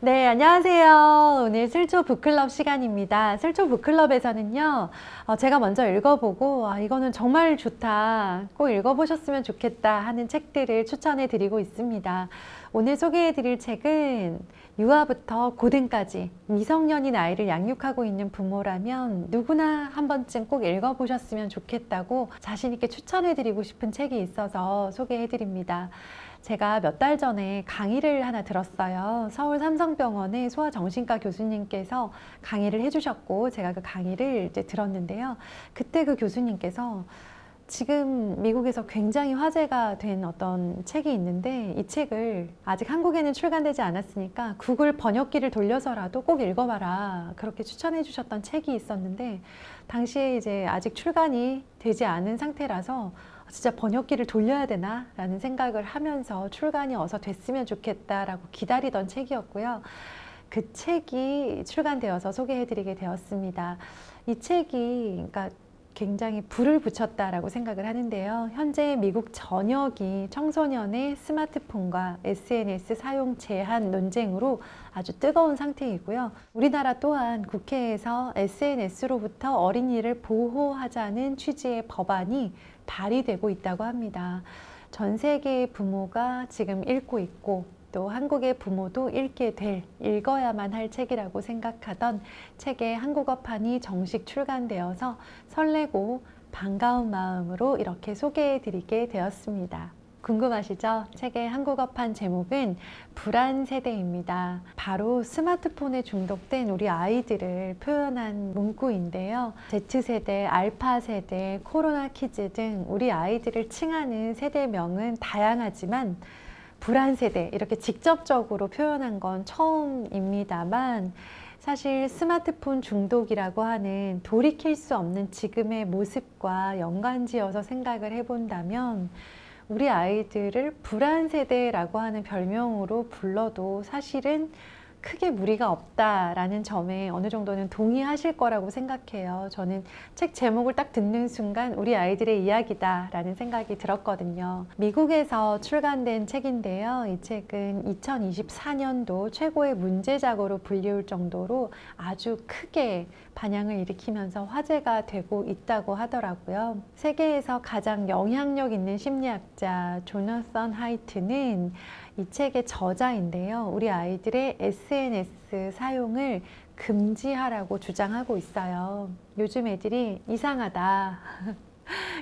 네, 안녕하세요. 오늘 슬조 북클럽 시간입니다. 슬조 북클럽에서는요, 제가 먼저 읽어보고, 이거는 정말 좋다, 꼭 읽어보셨으면 좋겠다 하는 책들을 추천해 드리고 있습니다. 오늘 소개해 드릴 책은 유아부터 고등까지 미성년인 아이를 양육하고 있는 부모라면 누구나 한 번쯤 꼭 읽어보셨으면 좋겠다고 자신 있게 추천해 드리고 싶은 책이 있어서 소개해 드립니다. 제가 몇 달 전에 강의를 하나 들었어요. 서울 삼성병원의 소아정신과 교수님께서 강의를 해주셨고, 제가 그 강의를 이제 들었는데요. 그때 그 교수님께서 지금 미국에서 굉장히 화제가 된 어떤 책이 있는데, 이 책을 아직 한국에는 출간되지 않았으니까 구글 번역기를 돌려서라도 꼭 읽어봐라, 그렇게 추천해 주셨던 책이 있었는데, 당시에 이제 아직 출간이 되지 않은 상태라서 진짜 번역기를 돌려야 되나 라는 생각을 하면서 출간이 어서 됐으면 좋겠다라고 기다리던 책이었고요. 그 책이 출간되어서 소개해드리게 되었습니다. 이 책이 그러니까 굉장히 불을 붙였다라고 생각을 하는데요. 현재 미국 전역이 청소년의 스마트폰과 SNS 사용 제한 논쟁으로 아주 뜨거운 상태이고요. 우리나라 또한 국회에서 SNS로부터 어린이를 보호하자는 취지의 법안이 발의되고 있다고 합니다. 전 세계의 부모가 지금 읽고 있고 또 한국의 부모도 읽게 될, 읽어야만 할 책이라고 생각하던 책의 한국어판이 정식 출간되어서 설레고 반가운 마음으로 이렇게 소개해 드리게 되었습니다. 궁금하시죠? 책의 한국어판 제목은 불안세대입니다. 바로 스마트폰에 중독된 우리 아이들을 표현한 문구인데요. Z세대, 알파세대, 코로나키즈 등 우리 아이들을 칭하는 세대명은 다양하지만 불안세대 이렇게 직접적으로 표현한 건 처음입니다만, 사실 스마트폰 중독이라고 하는 돌이킬 수 없는 지금의 모습과 연관지어서 생각을 해본다면 우리 아이들을 불안세대라고 하는 별명으로 불러도 사실은 크게 무리가 없다라는 점에 어느 정도는 동의하실 거라고 생각해요. 저는 책 제목을 딱 듣는 순간 우리 아이들의 이야기다라는 생각이 들었거든요. 미국에서 출간된 책인데요. 이 책은 2024년도 최고의 문제작으로 불리울 정도로 아주 크게 반향을 일으키면서 화제가 되고 있다고 하더라고요. 세계에서 가장 영향력 있는 심리학자 조나선 하이트는 이 책의 저자인데요. 우리 아이들의 SNS 사용을 금지하라고 주장하고 있어요. 요즘 애들이 이상하다.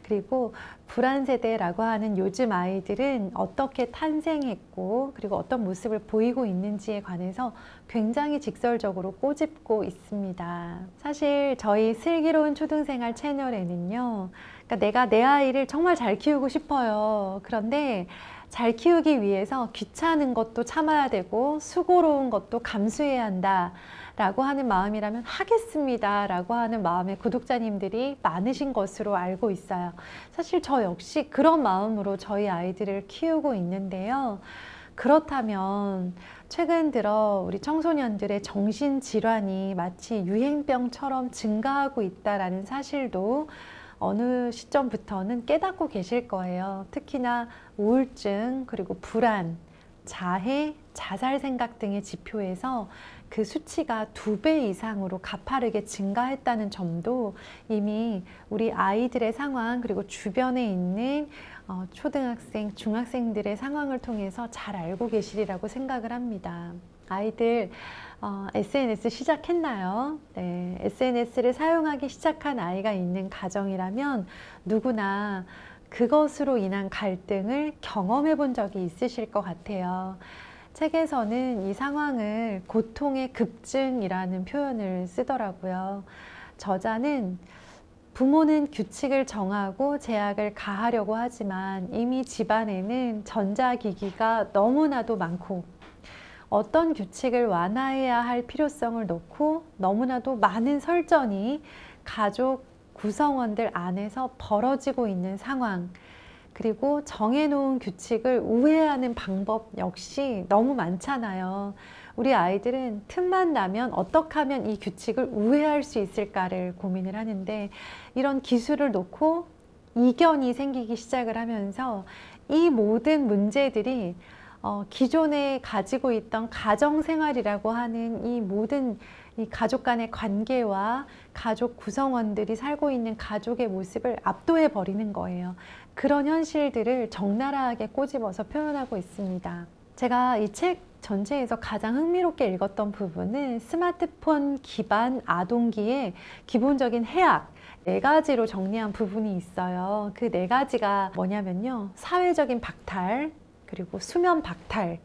그리고 불안세대라고 하는 요즘 아이들은 어떻게 탄생했고 그리고 어떤 모습을 보이고 있는지에 관해서 굉장히 직설적으로 꼬집고 있습니다. 사실 저희 슬기로운 초등생활 채널에는요, 그러니까 내가 내 아이를 정말 잘 키우고 싶어요. 그런데 잘 키우기 위해서 귀찮은 것도 참아야 되고 수고로운 것도 감수해야 한다 라고 하는 마음이라면 하겠습니다 라고 하는 마음의 구독자님들이 많으신 것으로 알고 있어요. 사실 저 역시 그런 마음으로 저희 아이들을 키우고 있는데요. 그렇다면 최근 들어 우리 청소년들의 정신질환이 마치 유행병처럼 증가하고 있다는 사실도 어느 시점부터는 깨닫고 계실 거예요. 특히나 우울증, 그리고 불안, 자해, 자살 생각 등의 지표에서 그 수치가 2배 이상으로 가파르게 증가했다는 점도 이미 우리 아이들의 상황, 그리고 주변에 있는 초등학생, 중학생들의 상황을 통해서 잘 알고 계시리라고 생각을 합니다. 아이들 SNS 시작했나요? 네, SNS를 사용하기 시작한 아이가 있는 가정이라면 누구나 그것으로 인한 갈등을 경험해 본 적이 있으실 것 같아요. 책에서는 이 상황을 고통의 급증이라는 표현을 쓰더라고요. 저자는 부모는 규칙을 정하고 제약을 가하려고 하지만 이미 집안에는 전자기기가 너무나도 많고 어떤 규칙을 완화해야 할 필요성을 놓고 너무나도 많은 설전이 가족 구성원들 안에서 벌어지고 있는 상황, 그리고 정해놓은 규칙을 우회하는 방법 역시 너무 많잖아요. 우리 아이들은 틈만 나면 어떻게 하면 이 규칙을 우회할 수 있을까를 고민을 하는데, 이런 기술을 놓고 이견이 생기기 시작을 하면서 이 모든 문제들이 기존에 가지고 있던 가정생활이라고 하는 이 모든 이 가족 간의 관계와 가족 구성원들이 살고 있는 가족의 모습을 압도해 버리는 거예요. 그런 현실들을 적나라하게 꼬집어서 표현하고 있습니다. 제가 이 책 전체에서 가장 흥미롭게 읽었던 부분은 스마트폰 기반 아동기의 기본적인 해악 4가지로 정리한 부분이 있어요. 그 4가지가 뭐냐면요. 사회적인 박탈, 그리고 수면 박탈,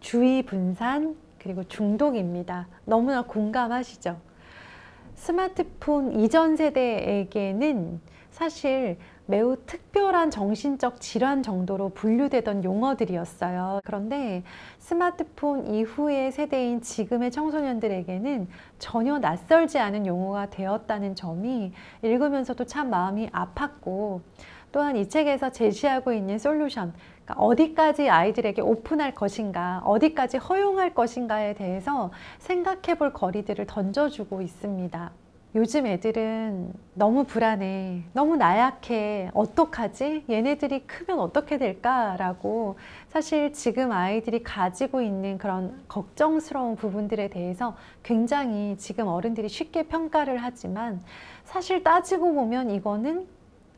주의 분산, 그리고 중독입니다. 너무나 공감하시죠? 스마트폰 이전 세대에게는 사실 매우 특별한 정신적 질환 정도로 분류되던 용어들이었어요. 그런데 스마트폰 이후의 세대인 지금의 청소년들에게는 전혀 낯설지 않은 용어가 되었다는 점이 읽으면서도 참 마음이 아팠고, 또한 이 책에서 제시하고 있는 솔루션, 그러니까 어디까지 아이들에게 오픈할 것인가, 어디까지 허용할 것인가에 대해서 생각해 볼 거리들을 던져주고 있습니다. 요즘 애들은 너무 불안해, 너무 나약해, 어떡하지? 얘네들이 크면 어떻게 될까라고 사실 지금 아이들이 가지고 있는 그런 걱정스러운 부분들에 대해서 굉장히 지금 어른들이 쉽게 평가를 하지만, 사실 따지고 보면 이거는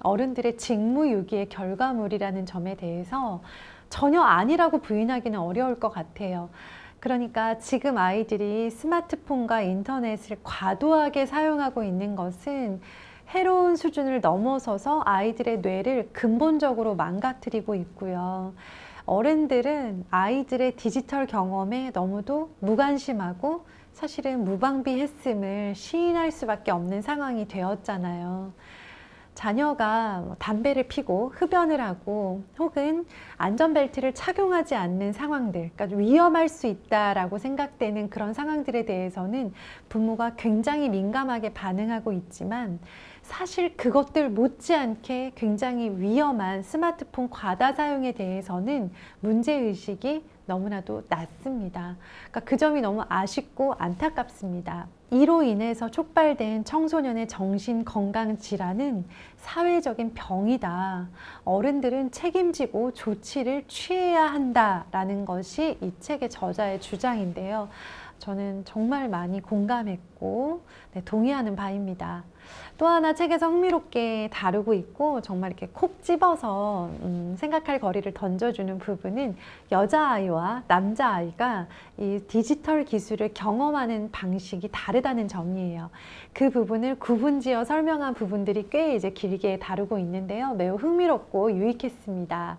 어른들의 직무유기의 결과물이라는 점에 대해서 전혀 아니라고 부인하기는 어려울 것 같아요. 그러니까 지금 아이들이 스마트폰과 인터넷을 과도하게 사용하고 있는 것은 해로운 수준을 넘어서서 아이들의 뇌를 근본적으로 망가뜨리고 있고요. 어른들은 아이들의 디지털 경험에 너무도 무관심하고 사실은 무방비했음을 시인할 수밖에 없는 상황이 되었잖아요. 자녀가 담배를 피고 흡연을 하고 혹은 안전벨트를 착용하지 않는 상황들, 그러니까 위험할 수 있다라고 생각되는 그런 상황들에 대해서는 부모가 굉장히 민감하게 반응하고 있지만, 사실 그것들 못지않게 굉장히 위험한 스마트폰 과다 사용에 대해서는 문제의식이 너무나도 낮습니다. 그러니까 그 점이 너무 아쉽고 안타깝습니다. 이로 인해서 촉발된 청소년의 정신건강질환은 사회적인 병이다. 어른들은 책임지고 조치를 취해야 한다라는 것이 이 책의 저자의 주장인데요. 저는 정말 많이 공감했고 동의하는 바입니다. 또 하나 책에서 흥미롭게 다루고 있고 정말 이렇게 콕 집어서 생각할 거리를 던져주는 부분은 여자아이와 남자아이가 이 디지털 기술을 경험하는 방식이 다르다는 점이에요. 그 부분을 구분지어 설명한 부분들이 꽤 이제 길게 다루고 있는데요. 매우 흥미롭고 유익했습니다.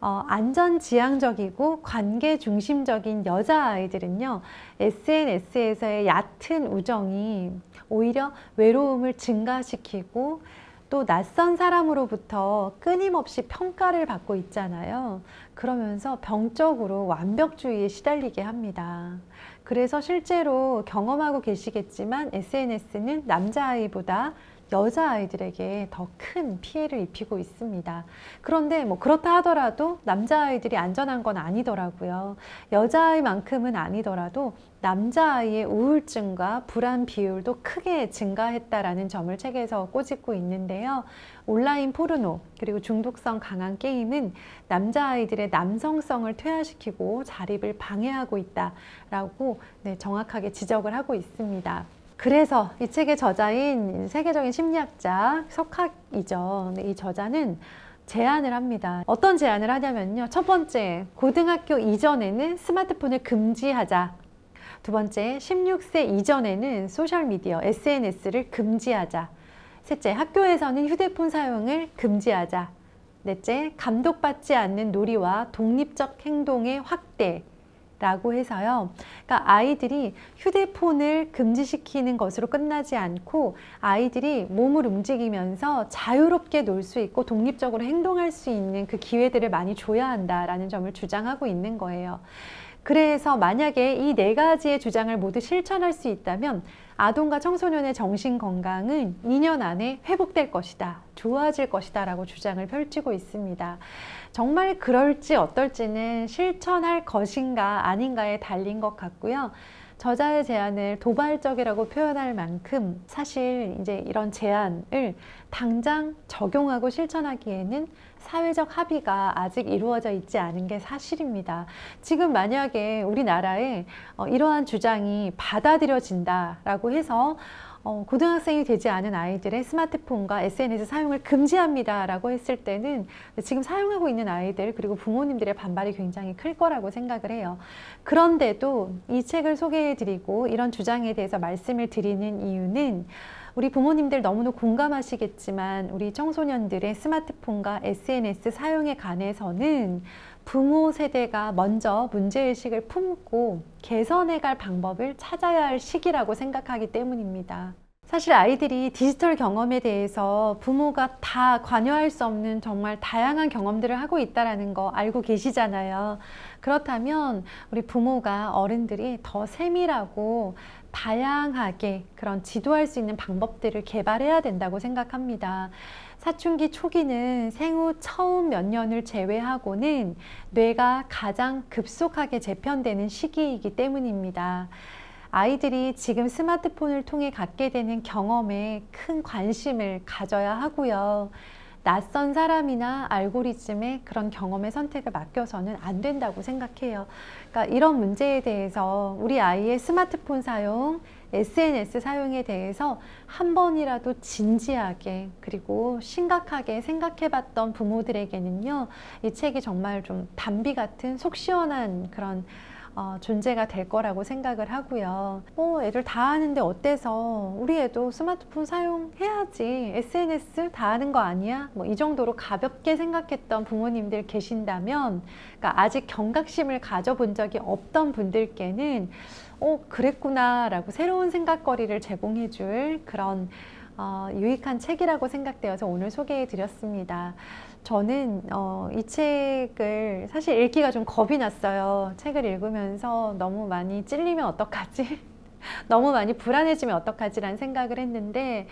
안전지향적이고 관계 중심적인 여자아이들은요, SNS에서의 얕은 우정이 오히려 외로움을 증가시키고 또 낯선 사람으로부터 끊임없이 평가를 받고 있잖아요. 그러면서 병적으로 완벽주의에 시달리게 합니다. 그래서 실제로 경험하고 계시겠지만 SNS는 남자아이보다 여자아이들에게 더 큰 피해를 입히고 있습니다. 그런데 뭐 그렇다 하더라도 남자아이들이 안전한 건 아니더라고요. 여자아이만큼은 아니더라도 남자아이의 우울증과 불안 비율도 크게 증가했다라는 점을 책에서 꼬집고 있는데요. 온라인 포르노 그리고 중독성 강한 게임은 남자아이들의 남성성을 퇴화시키고 자립을 방해하고 있다라고 정확하게 지적을 하고 있습니다. 그래서 이 책의 저자인 세계적인 심리학자 석학이죠. 이 저자는 제안을 합니다. 어떤 제안을 하냐면요. 첫 번째, 고등학교 이전에는 스마트폰을 금지하자. 두 번째, 16세 이전에는 소셜미디어, SNS를 금지하자. 셋째, 학교에서는 휴대폰 사용을 금지하자. 넷째, 감독받지 않는 놀이와 독립적 행동의 확대. 라고 해서요. 그러니까 아이들이 휴대폰을 금지시키는 것으로 끝나지 않고 아이들이 몸을 움직이면서 자유롭게 놀 수 있고 독립적으로 행동할 수 있는 그 기회들을 많이 줘야 한다라는 점을 주장하고 있는 거예요. 그래서 만약에 이 4가지의 주장을 모두 실천할 수 있다면 아동과 청소년의 정신건강은 2년 안에 회복될 것이다, 좋아질 것이다 라고 주장을 펼치고 있습니다. 정말 그럴지 어떨지는 실천할 것인가 아닌가에 달린 것 같고요. 저자의 제안을 도발적이라고 표현할 만큼 사실 이제 이런 제안을 당장 적용하고 실천하기에는 사회적 합의가 아직 이루어져 있지 않은 게 사실입니다. 지금 만약에 우리나라에 이러한 주장이 받아들여진다라고 해서 고등학생이 되지 않은 아이들의 스마트폰과 SNS 사용을 금지합니다 라고 했을 때는 지금 사용하고 있는 아이들 그리고 부모님들의 반발이 굉장히 클 거라고 생각을 해요. 그런데도 이 책을 소개해 드리고 이런 주장에 대해서 말씀을 드리는 이유는 우리 부모님들 너무나 공감하시겠지만 우리 청소년들의 스마트폰과 SNS 사용에 관해서는 부모 세대가 먼저 문제의식을 품고 개선해갈 방법을 찾아야 할 시기라고 생각하기 때문입니다. 사실 아이들이 디지털 경험에 대해서 부모가 다 관여할 수 없는 정말 다양한 경험들을 하고 있다는 거 알고 계시잖아요. 그렇다면 우리 부모가 어른들이 더 세밀하고 다양하게 그런 지도할 수 있는 방법들을 개발해야 된다고 생각합니다. 사춘기 초기는 생후 처음 몇 년을 제외하고는 뇌가 가장 급속하게 재편되는 시기이기 때문입니다. 아이들이 지금 스마트폰을 통해 갖게 되는 경험에 큰 관심을 가져야 하고요. 낯선 사람이나 알고리즘에 그런 경험의 선택을 맡겨서는 안 된다고 생각해요. 그러니까 이런 문제에 대해서 우리 아이의 스마트폰 사용, SNS 사용에 대해서 한 번이라도 진지하게 그리고 심각하게 생각해 봤던 부모들에게는요, 이 책이 정말 좀 단비 같은 속 시원한 그런 존재가 될 거라고 생각을 하고요. 애들 다 하는데 어때서 우리 애도 스마트폰 사용해야지, SNS 다 하는 거 아니야? 이 정도로 가볍게 생각했던 부모님들 계신다면, 그러니까 아직 경각심을 가져본 적이 없던 분들께는 그랬구나 라고 새로운 생각거리를 제공해 줄 그런 유익한 책이라고 생각되어서 오늘 소개해 드렸습니다. 저는 이 책을 사실 읽기가 좀 겁이 났어요. 책을 읽으면서 너무 많이 찔리면 어떡하지? 너무 많이 불안해지면 어떡하지? 라는 생각을 했는데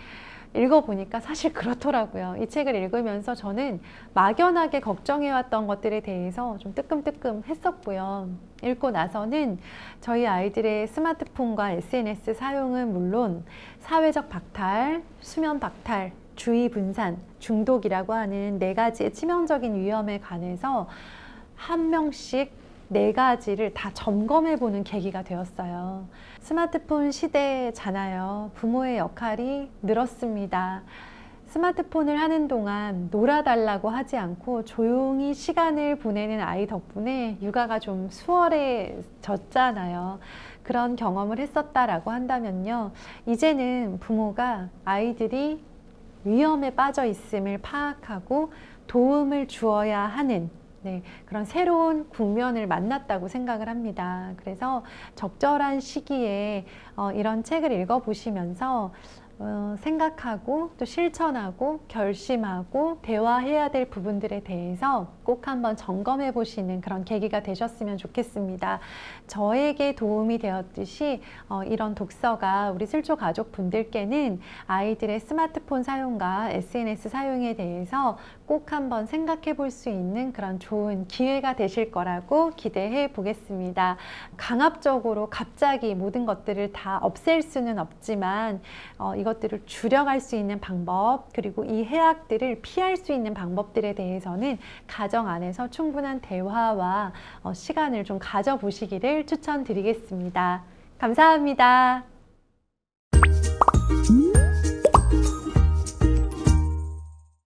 읽어보니까 사실 그렇더라고요. 이 책을 읽으면서 저는 막연하게 걱정해왔던 것들에 대해서 좀 뜨끔뜨끔 했었고요. 읽고 나서는 저희 아이들의 스마트폰과 SNS 사용은 물론 사회적 박탈, 수면 박탈, 주의 분산, 중독이라고 하는 4가지의 치명적인 위험에 관해서 한 명씩 4가지를 다 점검해보는 계기가 되었어요. 스마트폰 시대잖아요. 부모의 역할이 늘었습니다. 스마트폰을 하는 동안 놀아달라고 하지 않고 조용히 시간을 보내는 아이 덕분에 육아가 좀 수월해졌잖아요. 그런 경험을 했었다라고 한다면요, 이제는 부모가 아이들이 위험에 빠져 있음을 파악하고 도움을 주어야 하는 그런 새로운 국면을 만났다고 생각을 합니다. 그래서 적절한 시기에 이런 책을 읽어보시면서 생각하고 또 실천하고 결심하고 대화해야 될 부분들에 대해서 꼭 한번 점검해 보시는 그런 계기가 되셨으면 좋겠습니다. 저에게 도움이 되었듯이 이런 독서가 우리 슬초 가족분들께는 아이들의 스마트폰 사용과 SNS 사용에 대해서 꼭 한번 생각해 볼 수 있는 그런 좋은 기회가 되실 거라고 기대해 보겠습니다. 강압적으로 갑자기 모든 것들을 다 없앨 수는 없지만 이것들을 줄여갈 수 있는 방법, 그리고 이 해악들을 피할 수 있는 방법들에 대해서는 가정 안에서 충분한 대화와 시간을 좀 가져보시기를 추천드리겠습니다. 감사합니다.